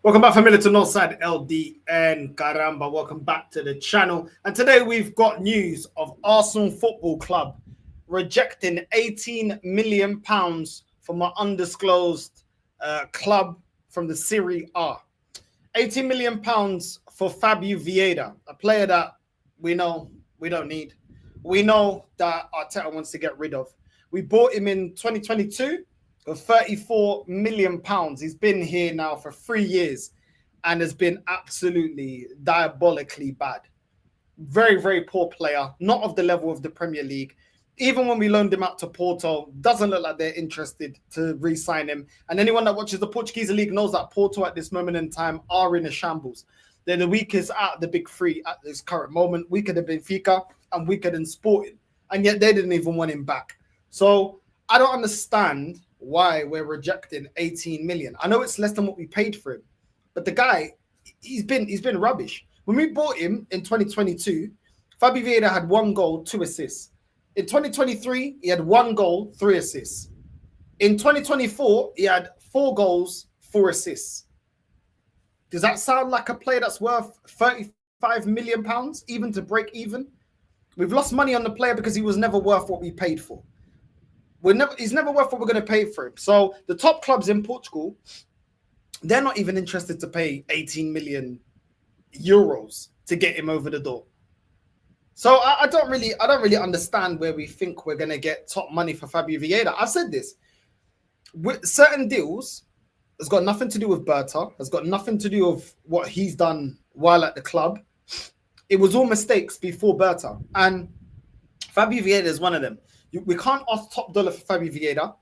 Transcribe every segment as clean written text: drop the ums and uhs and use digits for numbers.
Welcome back, family, to NorthsideLDN. Caramba, welcome back to the channel. And today we've got news of Arsenal Football Club rejecting £18 million from an undisclosed club from the Serie A. £18 million for Fabio Vieira, a player that we know we don't need. We know that Arteta wants to get rid of. We bought him in 2022 for £34 million. He's been here now for 3 years and has been absolutely diabolically bad. Very, very poor player, not of the level of the Premier League. Even when we loaned him out to Porto, doesn't look like they're interested to re-sign him. And anyone that watches the Portuguese league knows that Porto at this moment in time are in a shambles. They're the weakest out of the big three at this current moment, weaker than Benfica and weaker than Sporting. And yet they didn't even want him back. So I don't understand why we're rejecting 18 million. I know it's less than what we paid for him, but the guy, he's been rubbish. When we bought him in 2022, Fabio Vieira had 1 goal, 2 assists. In 2023, he had 1 goal, 3 assists. In 2024, he had 4 goals, 4 assists. Does that sound like a player that's worth £35 million, even to break even? We've lost money on the player because he was never worth what we paid for. He's never worth what we're going to pay for him. So the top clubs in Portugal, they're not even interested to pay 18 million euros to get him over the door. So I don't really understand where we think we're going to get top money for Fabio Vieira. I've said this. With certain deals, it's got nothing to do with Berta. It's got nothing to do with what he's done while at the club. It was all mistakes before Berta. And Fabio Vieira is one of them. We can't ask top dollar for Fabio Vieira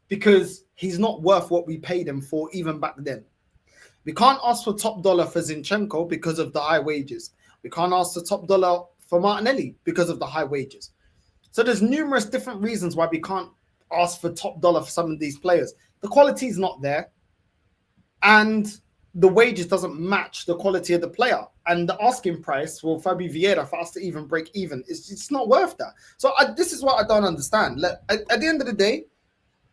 because he's not worth what we paid him for even back then. We can't ask for top dollar for Zinchenko because of the high wages. We can't ask for top dollar for Martinelli because of the high wages. So there's numerous different reasons why we can't ask for top dollar for some of these players. The quality is not there, and the wages doesn't match the quality of the player. And the asking price for Fabio Vieira for us to even break even, it's not worth that. So this is what I don't understand. At the end of the day,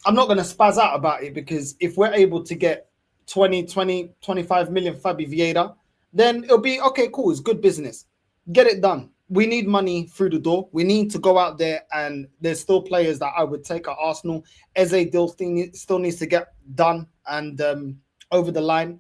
I'm not going to spaz out about it, because if we're able to get 25 million Fabio Vieira, then it'll be, okay, cool, it's good business. Get it done. We need money through the door. We need to go out there, and there's still players that I would take at Arsenal. Eze deal still needs to get done and over the line.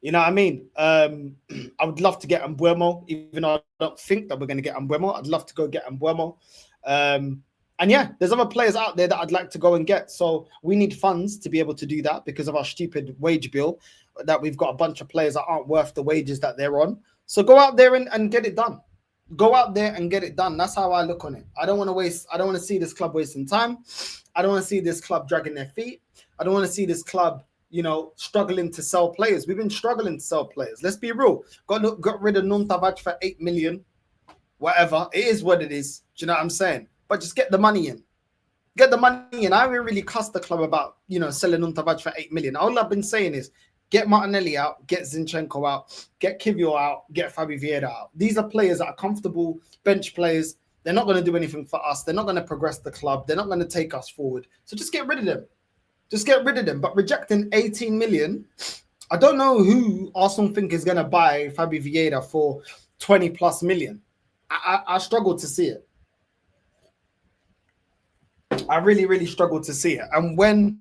You know what I mean? I would love to get Mbeumo, even though I don't think that we're going to get Mbeumo. I'd love to go get Mbeumo. And yeah, there's other players out there that I'd like to go and get. So we need funds to be able to do that because of our stupid wage bill, that we've got a bunch of players that aren't worth the wages that they're on. So go out there and get it done. Go out there and get it done. That's how I look on it. I don't want to see this club wasting time. I don't want to see this club dragging their feet. I don't want to see this club, you know, struggling to sell players. We've been struggling to sell players. Let's be real. Got rid of Tavares for 8 million. Whatever. It is what it is. Do you know what I'm saying? But just get the money in. Get the money in. I haven't really cussed the club about, you know, selling Tavares for 8 million. All I've been saying is get Martinelli out, get Zinchenko out, get Kivio out, get Fabio Vieira out. These are players that are comfortable bench players. They're not going to do anything for us. They're not going to progress the club. They're not going to take us forward. So just get rid of them. Just get rid of them. But rejecting 18 million, I don't know who Arsenal think is going to buy Fabio Vieira for 20 plus million. I struggle to see it. I really, really struggle to see it. And when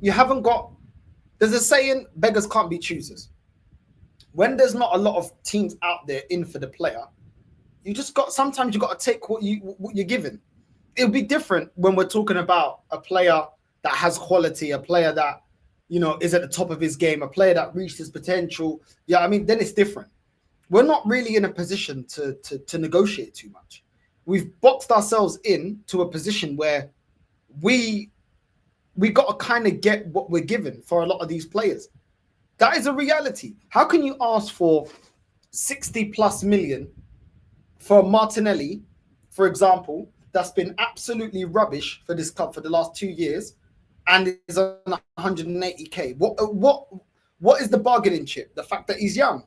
you haven't got, there's a saying, beggars can't be choosers. When there's not a lot of teams out there in for the player, sometimes you got to take what you're given. It'll be different when we're talking about a player that has quality, a player that, you know, is at the top of his game, a player that reached his potential. Yeah, I mean, then it's different. We're not really in a position to negotiate too much. We've boxed ourselves in to a position where we got to kind of get what we're given for a lot of these players. That is a reality. How can you ask for 60 plus million for Martinelli, for example, that's been absolutely rubbish for this club for the last 2 years, and is on 180k? What is the bargaining chip? The fact that he's young.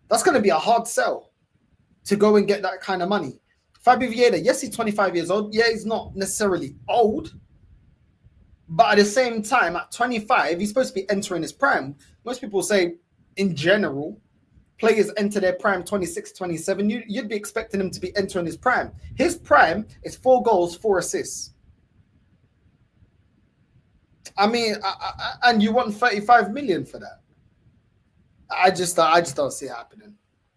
That's going to be a hard sell to go and get that kind of money. Fabio Vieira, yes, he's 25 years old. Yeah, he's not necessarily old, But at the same time, at 25, he's supposed to be entering his prime. Most people say, in general, players enter their prime 26, 27. You'd be expecting him to be entering his prime. His prime is 4 goals, 4 assists. I mean, and you want 35 million for that? I just don't see it happening.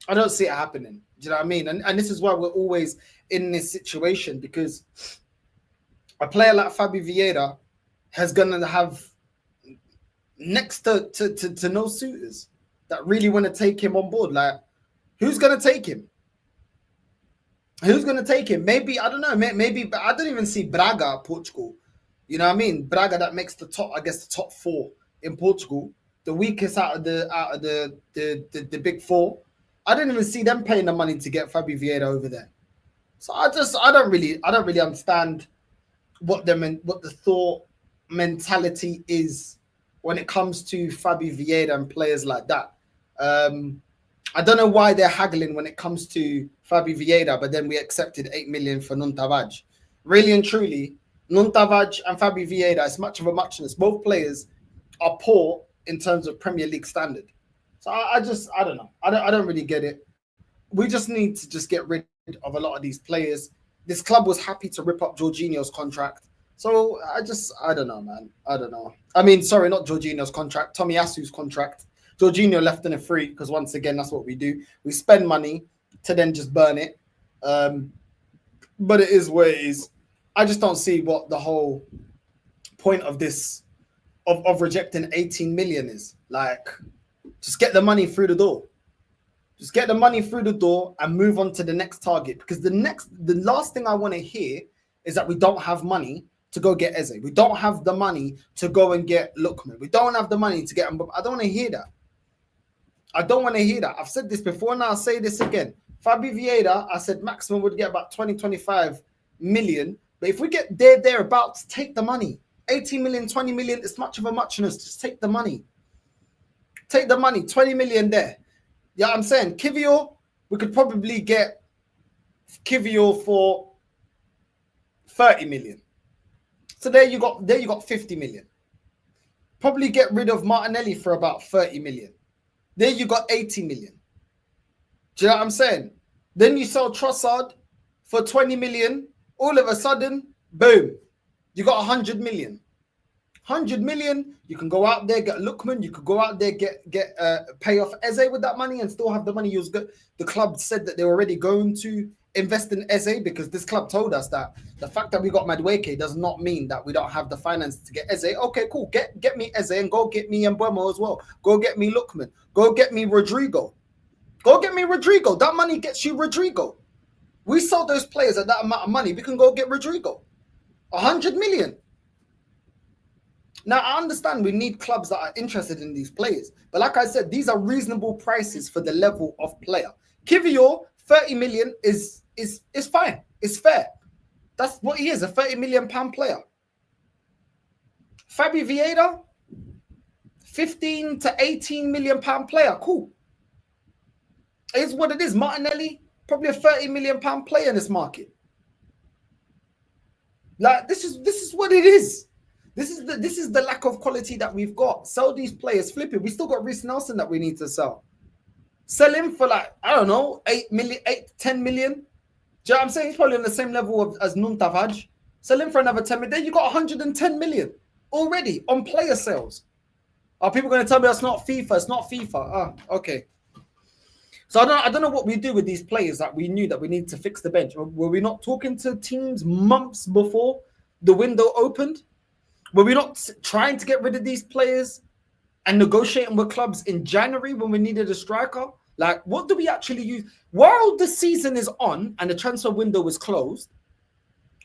I don't see it happening. Do you know what I mean? And this is why we're always in this situation, because a player like Fabio Vieira has going to have next to no suitors that really want to take him on board. Like, who's going to take him? Who's going to take him? Maybe, I don't know, maybe, but I don't even see Braga, Portugal. You know what I mean? Braga, that makes the top, I guess, the top 4 in Portugal, the weakest out of the big 4. I didn't even see them paying the money to get Fabio Vieira over there. So I don't really understand what the thought mentality is when it comes to Fabio Vieira and players like that. I don't know why they're haggling when it comes to Fabio Vieira, but then we accepted 8 million for Tavares. Really and truly, Tavares and Fabio Vieira, as much of a muchness, both players are poor in terms of Premier League standard. So I don't know. I don't really get it. We just need to just get rid of a lot of these players. This club was happy to rip up Jorginho's contract. So I don't know, man. I don't know. I mean, sorry, not Jorginho's contract, Tomiyasu's contract. Jorginho left in a free, because once again, that's what we do. We spend money to then just burn it. But it is what it is. I just don't see what the whole point of this, of rejecting 18 million is. Like, just get the money through the door. Just get the money through the door and move on to the next target. Because the last thing I want to hear is that we don't have money to go get Eze. We don't have the money to go and get Lookman. We don't have the money to get him. I don't want to hear that. I don't want to hear that. I've said this before, and I'll say this again. Fabio Vieira, I said maximum would get about 20, 25 million. But if we get thereabouts, take the money. 18 million, 20 million, it's much of a muchness. Just take the money. Take the money, 20 million there. Yeah, I'm saying Kivior, we could probably get Kivior for 30 million. So there you got 50 million. Probably get rid of Martinelli for about 30 million. There you got 80 million. Do you know what I'm saying? Then you sell Trossard for 20 million. All of a sudden, boom, you got 100 million. 100 million, you can go out there, get Lookman, you could go out there, get pay off Eze with that money and still have the money. The club said that they were already going to invest in Eze, because this club told us that the fact that we got Madueke does not mean that we don't have the finance to get Eze. Okay, cool. Get me Eze and go get me Mbeumo as well. Go get me Lookman. Go get me Rodrigo. Go get me Rodrigo. That money gets you Rodrigo. We sold those players at that amount of money. We can go get Rodrigo. 100 million. Now, I understand we need clubs that are interested in these players. But like I said, these are reasonable prices for the level of player. Kivior, 30 million is fine. It's fair. That's what he is, a 30 million pound player. Fabio Vieira, 15 to 18 million pound player. Cool. It's what it is. Martinelli, probably a 30 million pound player in this market. Like, this is what it is. This is the lack of quality that we've got. Sell these players, flip it. We still got Reece Nelson that we need to sell. Sell him for, like, I don't know, 8 to 10 million. Do you know what I'm saying? He's probably on the same level as Tavares. Sell him for another 10 million. Then you got 110 million already on player sales. Are people going to tell me that's not FIFA? It's not FIFA. Okay. So I don't know what we do with these players that we knew that we need to fix the bench. Were we not talking to teams months before the window opened? Were we not trying to get rid of these players and negotiating with clubs in January when we needed a striker? Like, what do we actually use? While the season is on and the transfer window is closed,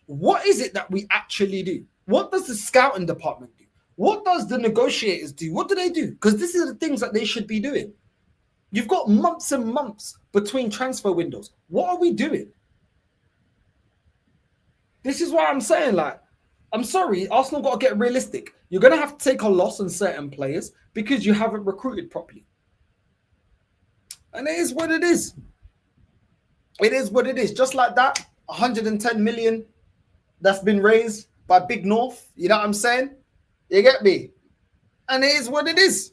what is it that we actually do? What does the scouting department do? What does the negotiators do? What do they do? Because this is the things that they should be doing. You've got months and months between transfer windows. What are we doing? This is why I'm saying, like, I'm sorry, Arsenal got to get realistic. You're going to have to take a loss on certain players because you haven't recruited properly. And it is what it is. It is what it is. Just like that, 110 million that's been raised by Big North. You know what I'm saying? You get me? And it is what it is.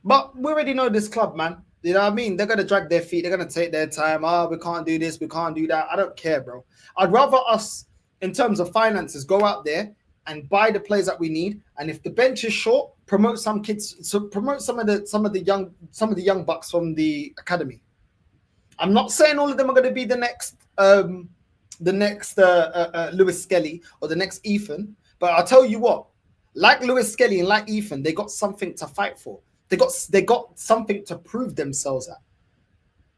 But we already know this club, man. You know what I mean? They're going to drag their feet. They're going to take their time. Oh, we can't do this. We can't do that. I don't care, bro. I'd rather us, in terms of finances, go out there and buy the players that we need. And if the bench is short, promote some kids. So promote some of the young bucks from the academy. I'm not saying all of them are going to be the next Lewis Skelly or the next Ethan. But I'll tell you what, like Lewis Skelly and like Ethan, they got something to fight for. They got something to prove themselves at.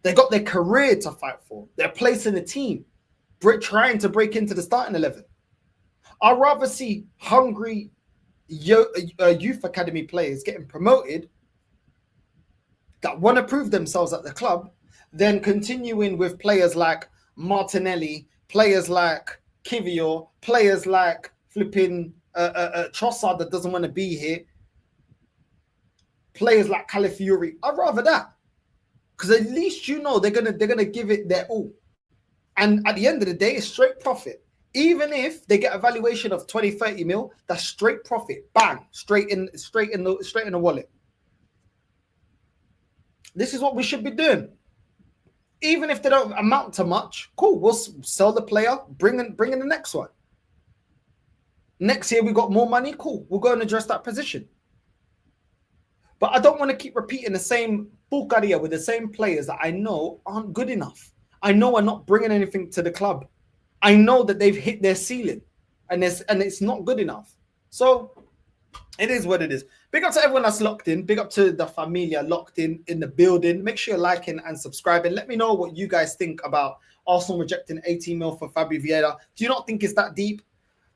They got their career to fight for. Their place in the team, trying to break into the starting 11. I'd rather see hungry youth academy players getting promoted that want to prove themselves at the club than continuing with players like Martinelli, players like Kivior, players like flipping Trossard that doesn't want to be here, players like Calafiori. I'd rather that, because at least you know they're gonna give it their all, and at the end of the day, it's straight profit. Even if they get a valuation of 20-30 mil, that's straight profit. Bang, straight in the wallet. This is what we should be doing. Even if they don't amount to much, cool. We'll sell the player, bring in the next one. Next year we got more money, cool. We'll go and address that position. But I don't want to keep repeating the same bucaria with the same players that I know aren't good enough. I know are not bringing anything to the club. I know that they've hit their ceiling, and it's not good enough. So it is what it is. Big up to everyone that's locked in. Big up to the familia locked in the building. Make sure you're liking and subscribing. Let me know what you guys think about Arsenal rejecting 18 mil for Fabio Vieira. Do you not think it's that deep?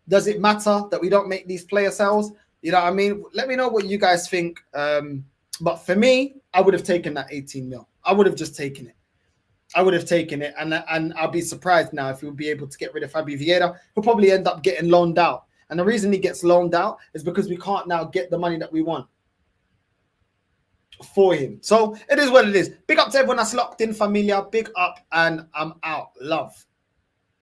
Does it matter that we don't make these player sales? You know what I mean? Let me know what you guys think. But for me, I would have taken that 18 mil. I would have just taken it. I would have taken it. And I'll be surprised now if we'll be able to get rid of Fabio Vieira. He'll probably end up getting loaned out. And the reason he gets loaned out is because we can't now get the money that we want for him. So it is what it is. Big up to everyone that's locked in, familia. Big up, and I'm out. Love.